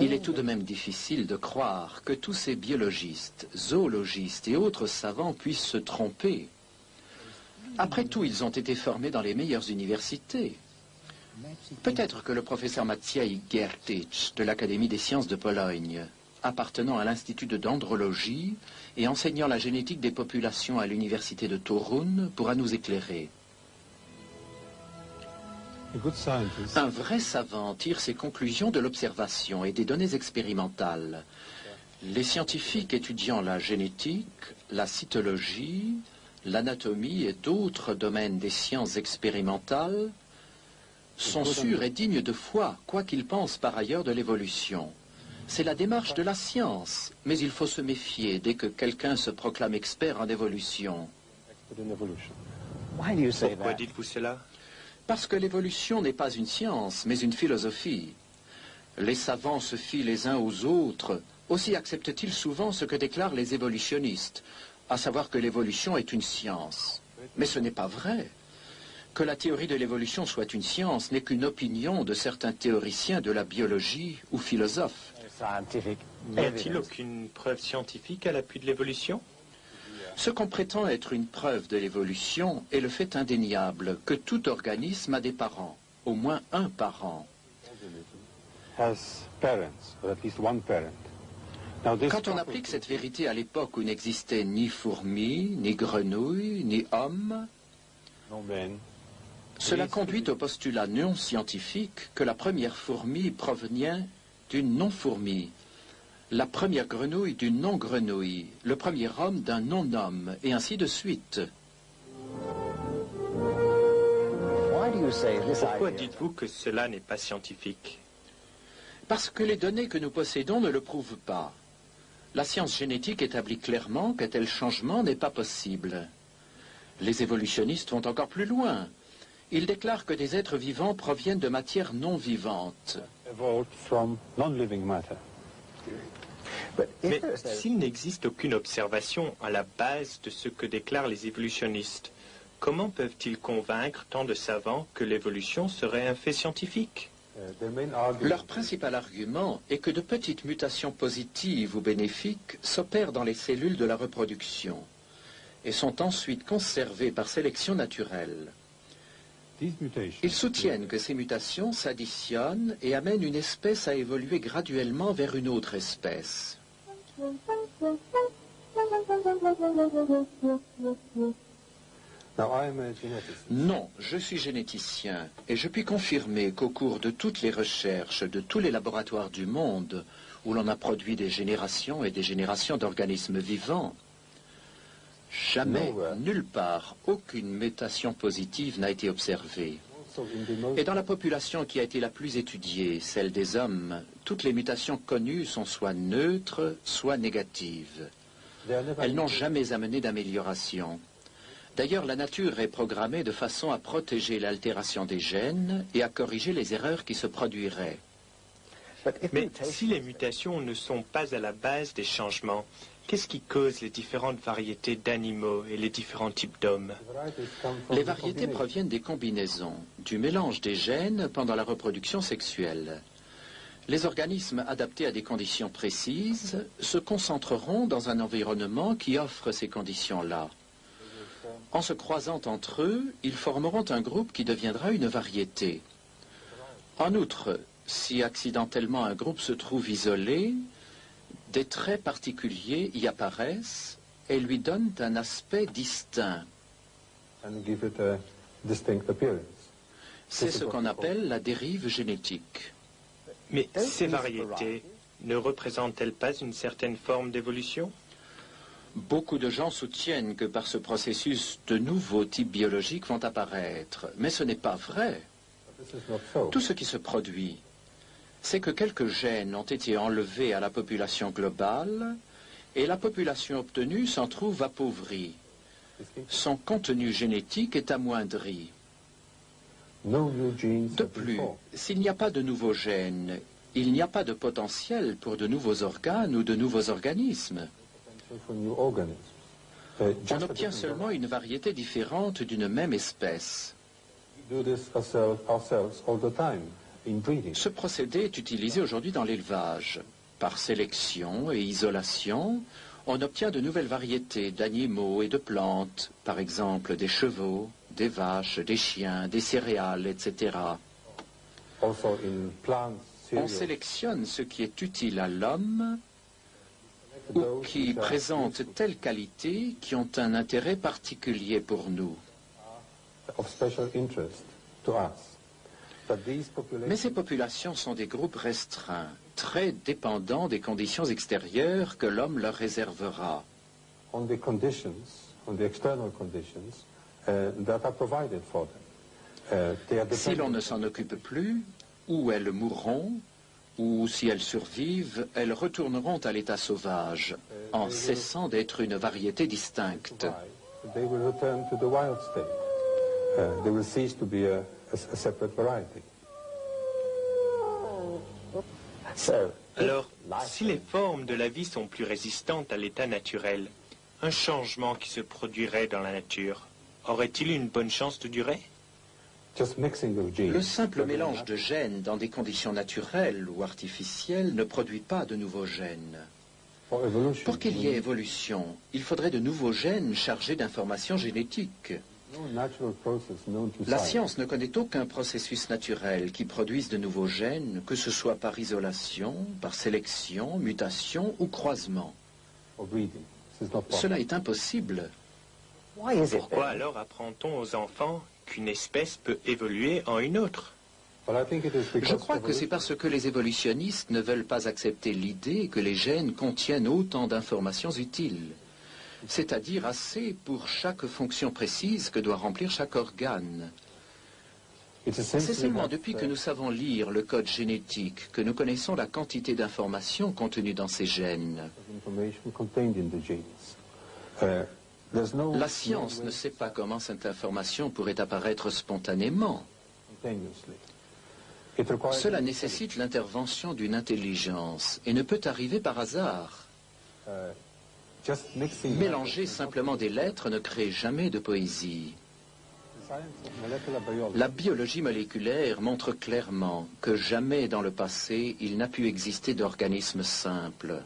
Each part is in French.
Il est tout de même difficile de croire que tous ces biologistes, zoologistes et autres savants puissent se tromper. Après tout, ils ont été formés dans les meilleures universités. Peut-être que le professeur Maciej Gertich de l'Académie des sciences de Pologne, appartenant à l'Institut de dendrologie et enseignant la génétique des populations à l'université de Torun, pourra nous éclairer. Un vrai savant tire ses conclusions de l'observation et des données expérimentales. Les scientifiques étudiant la génétique, la cytologie, l'anatomie et d'autres domaines des sciences expérimentales sont sûrs et dignes de foi, quoi qu'ils pensent par ailleurs de l'évolution. C'est la démarche de la science, mais il faut se méfier dès que quelqu'un se proclame expert en évolution. Pourquoi dites-vous cela? Parce que l'évolution n'est pas une science, mais une philosophie. Les savants se fient les uns aux autres, aussi acceptent-ils souvent ce que déclarent les évolutionnistes, à savoir que l'évolution est une science. Mais ce n'est pas vrai. Que la théorie de l'évolution soit une science n'est qu'une opinion de certains théoriciens de la biologie ou philosophes. N'y a-t-il aucune preuve scientifique à l'appui de l'évolution? Ce qu'on prétend être une preuve de l'évolution est le fait indéniable que tout organisme a des parents, au moins un parent. Quand on applique cette vérité à l'époque où n'existaient ni fourmis, ni grenouilles, ni hommes, cela conduit au postulat non scientifique que la première fourmi provenait d'une non-fourmi, la première grenouille d'une non-grenouille, le premier homme d'un non-homme, et ainsi de suite. Pourquoi dites-vous que cela n'est pas scientifique? Parce que les données que nous possédons ne le prouvent pas. La science génétique établit clairement qu'un tel changement n'est pas possible. Les évolutionnistes vont encore plus loin. Ils déclarent que des êtres vivants proviennent de matière non vivante. Mais s'il n'existe aucune observation à la base de ce que déclarent les évolutionnistes, comment peuvent-ils convaincre tant de savants que l'évolution serait un fait scientifique? Leur principal argument est que de petites mutations positives ou bénéfiques s'opèrent dans les cellules de la reproduction et sont ensuite conservées par sélection naturelle. Ils soutiennent que ces mutations s'additionnent et amènent une espèce à évoluer graduellement vers une autre espèce. Non, je suis généticien et je puis confirmer qu'au cours de toutes les recherches de tous les laboratoires du monde où l'on a produit des générations et des générations d'organismes vivants, jamais, nulle part, aucune mutation positive n'a été observée. Et dans la population qui a été la plus étudiée, celle des hommes, toutes les mutations connues sont soit neutres, soit négatives. Elles n'ont jamais amené d'amélioration. D'ailleurs, la nature est programmée de façon à protéger l'altération des gènes et à corriger les erreurs qui se produiraient. Mais si les mutations ne sont pas à la base des changements, qu'est-ce qui cause les différentes variétés d'animaux et les différents types d'hommes? Les variétés proviennent des combinaisons, du mélange des gènes pendant la reproduction sexuelle. Les organismes adaptés à des conditions précises se concentreront dans un environnement qui offre ces conditions-là. En se croisant entre eux, ils formeront un groupe qui deviendra une variété. En outre, si accidentellement un groupe se trouve isolé, des traits particuliers y apparaissent et lui donnent un aspect distinct. C'est ce qu'on appelle la dérive génétique. Mais ces variétés ne représentent-elles pas une certaine forme d'évolution? Beaucoup de gens soutiennent que par ce processus, de nouveaux types biologiques vont apparaître. Mais ce n'est pas vrai. Tout ce qui se produit, c'est que quelques gènes ont été enlevés à la population globale et la population obtenue s'en trouve appauvrie. Son contenu génétique est amoindri. De plus, s'il n'y a pas de nouveaux gènes, il n'y a pas de potentiel pour de nouveaux organes ou de nouveaux organismes. On obtient seulement une variété différente d'une même espèce. Ce procédé est utilisé aujourd'hui dans l'élevage. Par sélection et isolation, on obtient de nouvelles variétés d'animaux et de plantes, par exemple des chevaux, des vaches, des chiens, des céréales, etc. On sélectionne ce qui est utile à l'homme ou qui présente telles qualités qui ont un intérêt particulier pour nous. Mais ces populations sont des groupes restreints, très dépendants des conditions extérieures que l'homme leur réservera. Si l'on ne s'en occupe plus, ou elles mourront, ou si elles survivent, elles retourneront à l'état sauvage, en cessant d'être une variété distincte. Alors, si les formes de la vie sont plus résistantes à l'état naturel, un changement qui se produirait dans la nature, aurait-il une bonne chance de durer? Le simple mélange de gènes dans des conditions naturelles ou artificielles ne produit pas de nouveaux gènes. Pour qu'il y ait évolution, il faudrait de nouveaux gènes chargés d'informations génétiques. La science ne connaît aucun processus naturel qui produise de nouveaux gènes, que ce soit par isolation, par sélection, mutation ou croisement. Cela est impossible. Pourquoi alors apprend-on aux enfants qu'une espèce peut évoluer en une autre? Je crois que c'est parce que les évolutionnistes ne veulent pas accepter l'idée que les gènes contiennent autant d'informations utiles, c'est-à-dire assez pour chaque fonction précise que doit remplir chaque organe. C'est seulement depuis que nous savons lire le code génétique que nous connaissons la quantité d'informations contenues dans ces gènes. La science ne sait pas comment cette information pourrait apparaître spontanément. Cela nécessite l'intervention d'une intelligence et ne peut arriver par hasard. Mélanger simplement des lettres ne crée jamais de poésie. La biologie moléculaire montre clairement que jamais dans le passé il n'a pu exister d'organisme simple.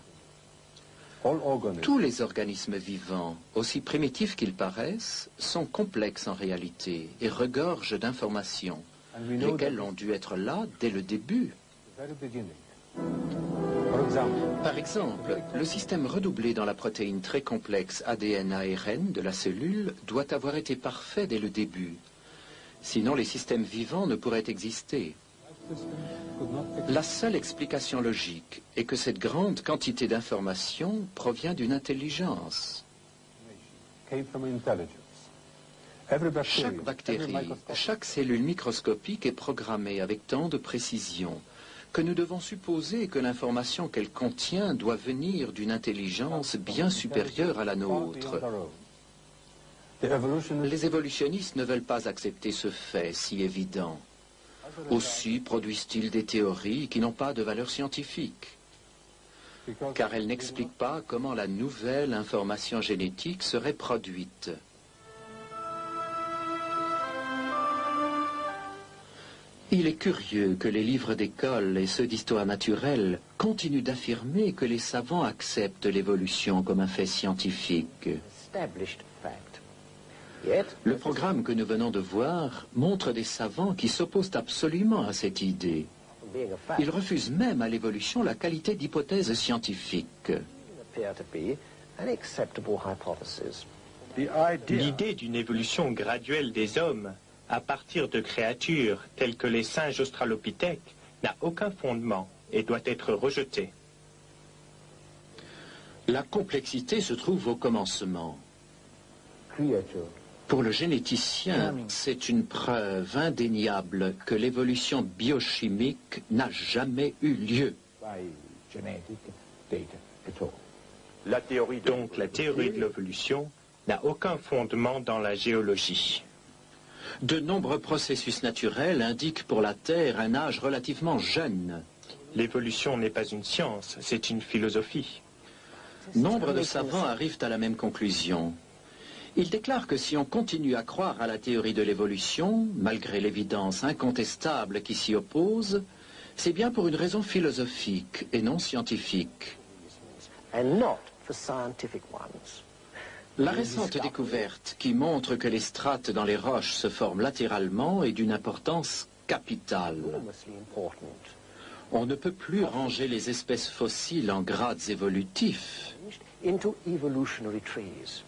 Tous les organismes vivants, aussi primitifs qu'ils paraissent, sont complexes en réalité et regorgent d'informations, lesquelles ont dû être là dès le début. Par exemple, le système redoublé dans la protéine très complexe ADN-ARN de la cellule doit avoir été parfait dès le début. Sinon, les systèmes vivants ne pourraient exister. La seule explication logique est que cette grande quantité d'informations provient d'une intelligence. Chaque bactérie, chaque cellule microscopique est programmée avec tant de précision que nous devons supposer que l'information qu'elle contient doit venir d'une intelligence bien supérieure à la nôtre. Les évolutionnistes ne veulent pas accepter ce fait si évident. Aussi produisent-ils des théories qui n'ont pas de valeur scientifique, car elles n'expliquent pas comment la nouvelle information génétique serait produite. Il est curieux que les livres d'école et ceux d'histoire naturelle continuent d'affirmer que les savants acceptent l'évolution comme un fait scientifique. Le programme que nous venons de voir montre des savants qui s'opposent absolument à cette idée. Ils refusent même à l'évolution la qualité d'hypothèse scientifique. L'idée d'une évolution graduelle des hommes à partir de créatures telles que les singes australopithèques n'a aucun fondement et doit être rejetée. La complexité se trouve au commencement. Pour le généticien, c'est une preuve indéniable que l'évolution biochimique n'a jamais eu lieu. Donc la théorie de l'évolution n'a aucun fondement dans la géologie. De nombreux processus naturels indiquent pour la Terre un âge relativement jeune. L'évolution n'est pas une science, c'est une philosophie. Nombre de savants arrivent à la même conclusion. Il déclare que si on continue à croire à la théorie de l'évolution, malgré l'évidence incontestable qui s'y oppose, c'est bien pour une raison philosophique et non scientifique. And not for scientific ones. La récente découverte qui montre que les strates dans les roches se forment latéralement est d'une importance capitale. Enormously important. On ne peut plus ranger les espèces fossiles en grades évolutifs. Into evolutionary trees.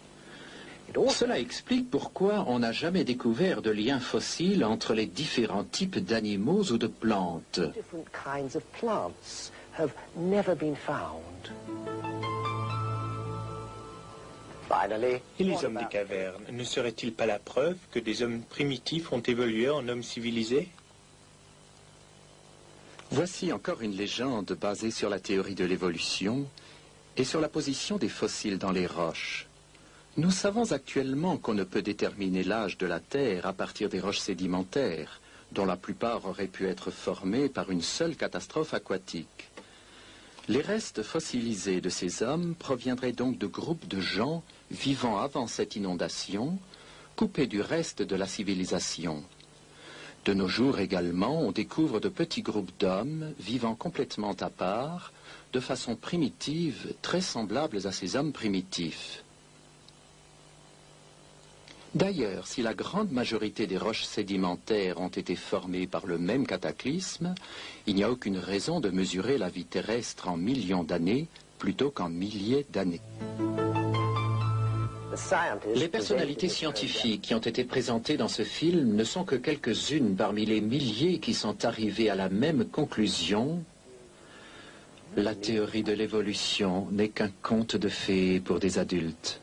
It also Cela explique pourquoi on n'a jamais découvert de lien fossile entre les différents types d'animaux ou de plantes. different kinds of plants have never been found. Finally, Et les what hommes des about- cavernes, ne seraient-ils pas la preuve que des hommes primitifs ont évolué en hommes civilisés? Voici encore une légende basée sur la théorie de l'évolution et sur la position des fossiles dans les roches. Nous savons actuellement qu'on ne peut déterminer l'âge de la Terre à partir des roches sédimentaires, dont la plupart auraient pu être formées par une seule catastrophe aquatique. Les restes fossilisés de ces hommes proviendraient donc de groupes de gens vivant avant cette inondation, coupés du reste de la civilisation. De nos jours également, on découvre de petits groupes d'hommes vivant complètement à part, de façon primitive, très semblables à ces hommes primitifs. D'ailleurs, si la grande majorité des roches sédimentaires ont été formées par le même cataclysme, il n'y a aucune raison de mesurer la vie terrestre en millions d'années plutôt qu'en milliers d'années. The scientists Les personnalités presented the scientifiques qui ont été présentées dans ce film ne sont que quelques-unes parmi les milliers qui sont arrivées à la même conclusion. La théorie de l'évolution n'est qu'un conte de fées pour des adultes.